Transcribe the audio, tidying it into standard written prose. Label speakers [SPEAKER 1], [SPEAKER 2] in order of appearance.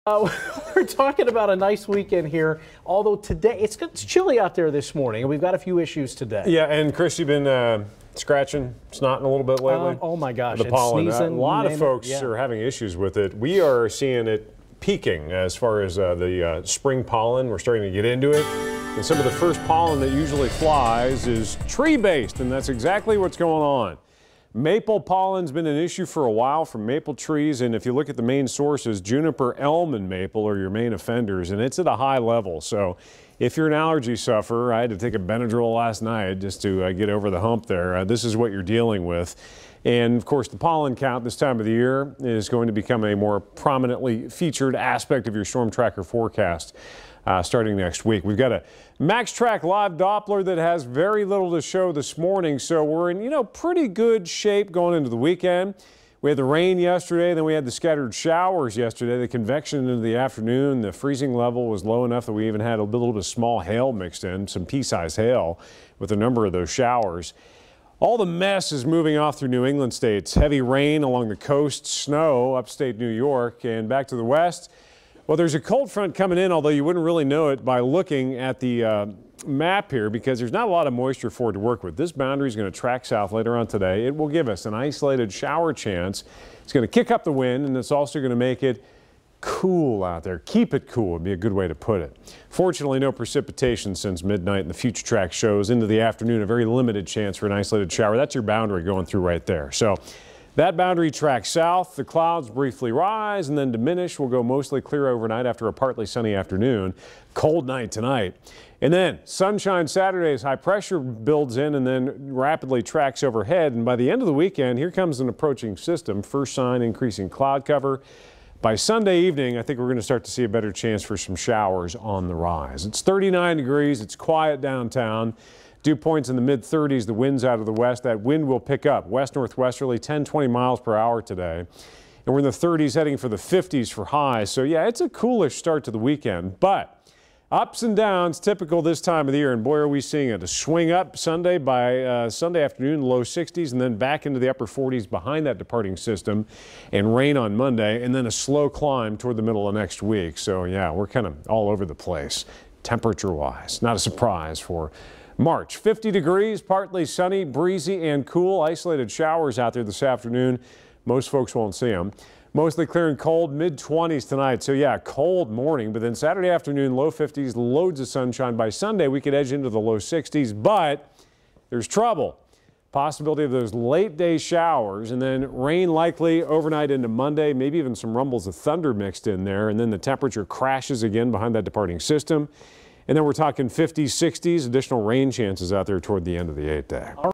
[SPEAKER 1] We're talking about a nice weekend here, although today it's chilly out there this morning, and we've got a few issues today.
[SPEAKER 2] Yeah, and Chris, you've been scratching, snotting a little bit lately.
[SPEAKER 1] Oh my gosh,
[SPEAKER 2] the pollen.
[SPEAKER 1] Sneezing,
[SPEAKER 2] a lot of folks are having issues with it. We are seeing it peaking as far as the spring pollen. We're starting to get into it. And some of the first pollen that usually flies is tree-based, and that's exactly what's going on. Maple pollen's been an issue for a while from maple trees, and if you look at the main sources, juniper, elm, and maple are your main offenders, and it's at a high level. So if you're an allergy sufferer, I had to take a Benadryl last night just to get over the hump there. This is what you're dealing with. And of course, the pollen count this time of the year is going to become a more prominently featured aspect of your storm tracker forecast. Starting next week. We've got a MaxTrack live Doppler that has very little to show this morning, so we're in, pretty good shape going into the weekend. We had the rain yesterday, then we had the scattered showers yesterday, the convection into the afternoon. The freezing level was low enough that we even had a little bit of small hail mixed in, some pea-sized hail with a number of those showers. All the mess is moving off through New England states. Heavy rain along the coast, snow upstate New York, and back to the west. Well, there's a cold front coming in, although you wouldn't really know it by looking at the map here because there's not a lot of moisture for it to work with. This boundary is going to track south later on today. It will give us an isolated shower chance. It's going to kick up the wind, and it's also going to make it cool out there. Keep it cool would be a good way to put it. Fortunately, no precipitation since midnight, and the future track shows into the afternoon a very limited chance for an isolated shower. That's your boundary going through right there. So that boundary tracks south. The clouds briefly rise and then diminish. We'll go mostly clear overnight after a partly sunny afternoon. Cold night tonight. And then sunshine Saturday as high pressure builds in and then rapidly tracks overhead. And by the end of the weekend, here comes an approaching system. First sign, increasing cloud cover. By Sunday evening, I think we're going to start to see a better chance for some showers on the rise. It's 39 degrees. It's quiet downtown. Dew points in the mid-30s, the wind's out of the west. That wind will pick up west-northwesterly, 10-20 miles per hour today. And we're in the 30s heading for the 50s for highs. So yeah, it's a coolish start to the weekend, but ups and downs typical this time of the year. And boy, are we seeing it. A swing up Sunday by Sunday afternoon, low 60s, and then back into the upper 40s behind that departing system, and rain on Monday, and then a slow climb toward the middle of next week. So yeah, we're kind of all over the place temperature-wise. Not a surprise for March. 50 degrees, partly sunny, breezy, and cool. Isolated showers out there this afternoon. Most folks won't see them. Mostly clear and cold, mid-20s tonight. So yeah, cold morning, but then Saturday afternoon, low 50s, loads of sunshine. By Sunday, we could edge into the low 60s, but there's trouble. Possibility of those late day showers, and then rain likely overnight into Monday, maybe even some rumbles of thunder mixed in there, and then the temperature crashes again behind that departing system. And then we're talking 50s, 60s, additional rain chances out there toward the end of the 8th day.